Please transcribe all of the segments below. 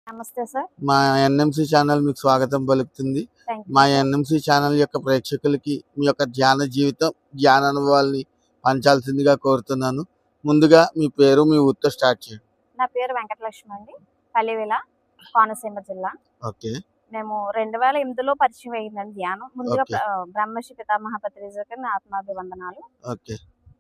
నమస్తే సార్. మా NMC channel మీకు స్వాగతం పలుకుతుంది. థ్యాంక్ యూ మా సార్. ఎన్ఎంసి ఛానల్ యొక్క ప్రేక్షకులకి మీ యొక్క ధ్యాన జీవితం, ధ్యాన అనుభవాల్ని పంచాల్సిందిగా కోరుతున్నాను. ముందుగా మీ పేరు, మీ ఊరితో స్టార్ట్ చేయండి. నా పేరు వెంకటలక్ష్మి అండి. పల్లివేల, కోనసీమ జిల్లా. ఓకే మేము 2008లో పరిచయం అయ్యిందండి ధ్యానం. ముందుగా ఓకే బ్రహ్మశ్రీ పితామహ పత్రిజకి నా ఆత్మాభివందనాలు. ఓకే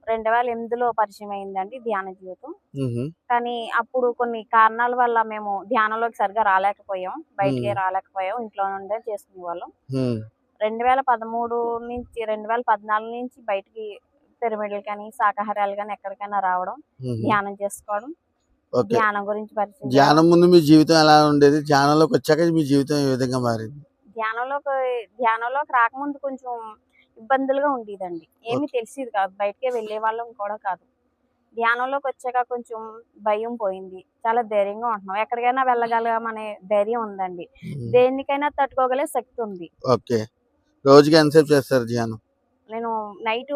2008లో పరిచయం అయిందండి ధ్యాన జీవితం. మ్హూ. కానీ అప్పుడు కొన్ని కారణాల వల్ల మేము ధ్యానంలోకి సరిగా రాలేకపోయాం, బయటికే రాలేకపోయాం, ఇంట్లో నుండే చేసుకునేవాళ్ళం. మ్. 2013 నుంచి 2014 నుంచి బయటికి పిరమిడ్లు కానీ శాకాహారాలు కానీ ఎక్కడికైనా రావడం, మ్హూ. ధ్యానం చేసుకోవడం, ఓకే ధ్యానం గురించి పరిచయం ధ్యానం చేయడం. ముందు మీ జీవితం ఎలా ఉండేది? ధ్యానంలోకి వచ్చాక మీ జీవితం ఏ విధంగా మారింది? ధ్యానంలోకి రాకముందు కొంచెం ఇబ్బందులుగా ఉండేదండి. ఏమీ ఓకే తెలిసేది కాదు, బయటకే వెళ్ళే వాళ్ళం కూడా కాదు. ధ్యానంలోకి వచ్చాక కొంచెం భయం పోయింది, చాలా ధైర్యంగా ఉంటున్నాం, ఎక్కడికైనా వెళ్ళగలమనే ధైర్యం ఉందండి, మ్. దేనికైనా తట్టుకోగలే శక్తి ఉంది. ఓకే రోజుకి ఎంతసేపు చేస్తారు ధ్యానం? నేను నైట్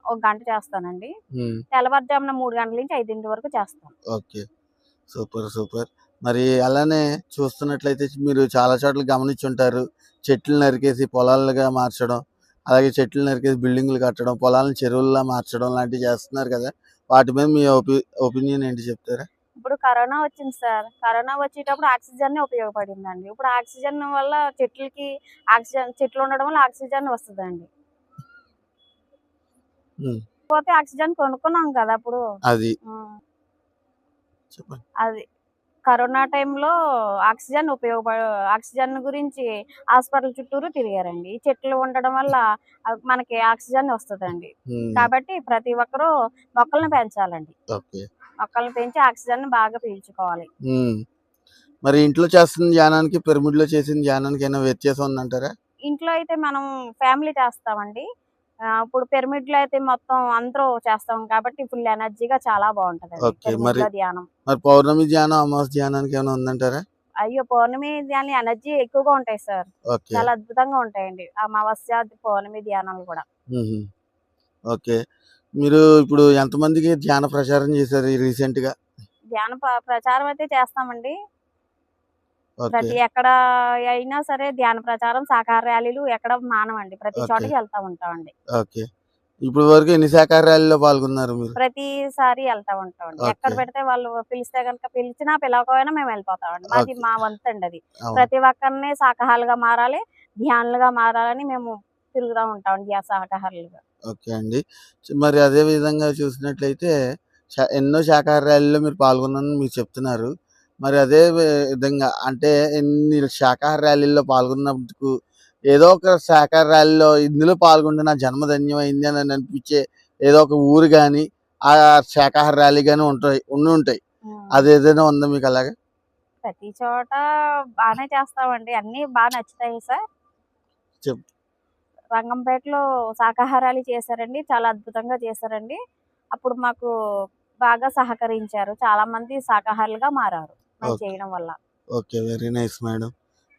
1 గంట చేస్తానండి, మ్. తెల్లవారుజామున 3 గంటల నుంచి 5 వరకు చేస్తాను. Okay super super. మరి అలానే చూస్తున్నట్లయితే మీరు చాలా చోట్ల గమనించుంటారు, చెట్లు నరికేసి పొలాలుగా మార్చడం, అలాగే చెట్లు నరికేసి బిల్డింగ్లు కట్టడం, పొలాలను చెరువుల్లా మార్చడం లాంటివి చేస్తున్నారు కదా. వాటి మీద మీ ఒపీనియన్ ఏంటి చెప్తారా? ఇప్పుడు కరోనా వచ్చింది సార్, కరోనా వచ్చేటప్పుడు ఆక్సిజన్ ఉపయోగపడిందండి. ఇప్పుడు ఆక్సిజన్ వల్ల చెట్లు ఉండడం వల్ల ఆక్సిజన్ వస్తుందండి. మ్. పోతే ఆక్సిజన్ కొనుక్కున్నాం కదా అప్పుడు. అది ఉమ్, చెప్పండి. అది కరోనా టైంలో ఆక్సిజన్ గురించి హాస్పిటల్ చుట్టూరు తిరిగారండి. చెట్లు ఉండడం వల్ల మనకి ఆక్సిజన్ వస్తుందండి. మ్. కాబట్టి ప్రతి ఒక్కరూ మొక్కలను పెంచాలండి. ఓకే మొక్కలను పెంచి ఆక్సిజన్ బాగా పీల్చుకోవాలి. మ్. మరి ఇంట్లో చేస్తున్న ధ్యానానికి పిరమిడ్లో చేసిన ధ్యానానికి ఏమైనా వ్యత్యాసం ఉందంటారా? ఇంట్లో అయితే మనం ఫ్యామిలీ చేస్తామండి. ఇప్పుడు పిరమిడ్లో అయితే మొత్తం అందరూ చేస్తాం కాబట్టి ఫుల్ ఎనర్జీగా చాలా బాగుంటదండి ఓకే మరి పిరమిడ్లో ధ్యానం. మరి పౌర్ణమి ధ్యానం, అమావాస్య ధ్యానానికి ఏమైనా ఉందంటారా? అయ్యో, పౌర్ణమి ధ్యానం ఎనర్జీ ఎక్కువగా ఉంటాయి సార్, ఓకే చాలా అద్భుతంగా ఉంటాయండి అమావాస్య పౌర్ణమి ధ్యానాలు కూడా. మ్హూ. ఓకే మీరు ఇప్పుడు ఎంతమందికి ధ్యాన ప్రచారం చేశారు రీసెంట్గా? ధ్యాన ప్రచారం అయితే చేస్తామండి. ఓకే ప్రతి ఎక్కడ అయినా సరే ధ్యాన ప్రచారం, శాకాహార ర్యాలీలు ఎక్కడ మానవండి, ప్రతి ఓకే చోటకి వెళ్తా ఉంటామండి. ఓకే ఇప్పుడు వరకు ఎన్ని శాఖాహార ర్యాలీలో పాల్గొన్నారు మీరు? ప్రతిసారి వెళ్తా ఉంటామండి. ఎక్కడ ఓకే పెడితే వాళ్ళు పిలిస్తే కనుక, పిలిచినా పిలవకపోయినా మేము వెళ్ళిపోతామండి. మాది ఓకే మా వంతు అండి అది. అవును ప్రతి ఒక్కరిని శాకాహారులుగా మారాలి, ధ్యానులుగా మారాలని మేము తిరుగుతూ ఉంటామండి శాకాహారులుగా. ఓకే అండి. మరి అదే విధంగా చూసినట్లయితే ఎన్నో శాఖాహార ర్యాలీలో మీరు పాల్గొన్నారని మీరు చెప్తున్నారు. మరి అదే విధంగా అంటే ఎన్ని శాఖాహార ర్యాలీల్లో పాల్గొన్నందుకు ఏదో ఒక శాఖాహార ర్యాలీలో ఇందులో పాల్గొంటే నా జన్మ ధన్యమైంది అని అనిపించే ఏదో ఒక ఊరు కానీ ఆ శాఖాహార ర్యాలీ కానీ ఉంటాయి. అది ఏదైనా ఉందా మీకు అలాగా? ప్రతి చోట బాగానే చేస్తామండి, అన్ని బాగా నచ్చుతాయి సార్. చెప్ రంగంపేటలో శాకాహారాలు చేశారండి, చాలా అద్భుతంగా చేశారండి. అప్పుడు మాకు బాగా సహకరించారు, చాలా మంది శాకాహారులుగా మారారు మేము ఓకే చేయడం వల్ల. Okay very nice madam.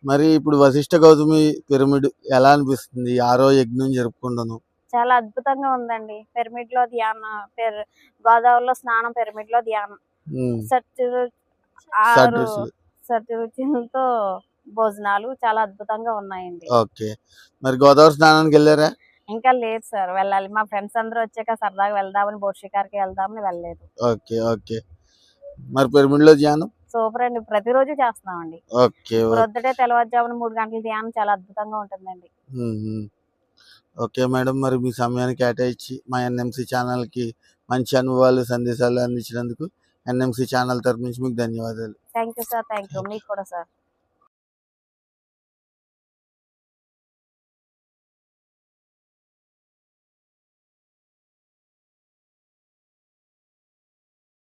మరి ఇప్పుడు వశిష్ఠ గౌతమి పిరమిడ్ ఎలా అనిపిస్తుంది? 6వ యజ్ఞం జరుపుకుంటాను. చాలా అద్భుతంగా ఉందండి. పిరమిడ్ లో గోదావరిలో స్నానం, పిరమిడ్ లో ధ్యానం, ఆరు షడ్రుచులు. సత్యరుచులతో భోజనాలు చాలా అద్భుతంగా ఉన్నాయండి. ఓకే మరి గోదావరి స్నానానికి వెళ్ళారా? ఇంకా లేదు సార్, వెళ్ళాలి. మా ఫ్రెండ్స్ అందరూ వచ్చాక సరదాగా వెళ్దామని, బోట్ షికార్కి వెళ్దామని వెళ్ళలేదు. ఓకే ఓకే మరి పిరమిడ్లో ధ్యానం? సూపర్ అండి, ప్రతిరోజు చేస్తున్నామండి. ఓకే ప్రొద్దుటే తెల్లవారుజామున 3 గంటల ధ్యానం చాలా అద్భుతంగా ఉంటుందండి. Okay madam. మరి మీ సమయాన్ని కేటాయించి మా ఎన్ఎంసి ఛానల్కి మంచి అనుభవాలు, సందేశాలు అందించినందుకు ఎన్ఎంసి ఛానల్ తరపు నుంచి మీకు ధన్యవాదాలు. Thank you sir, thank you. మీకు కూడా సార్.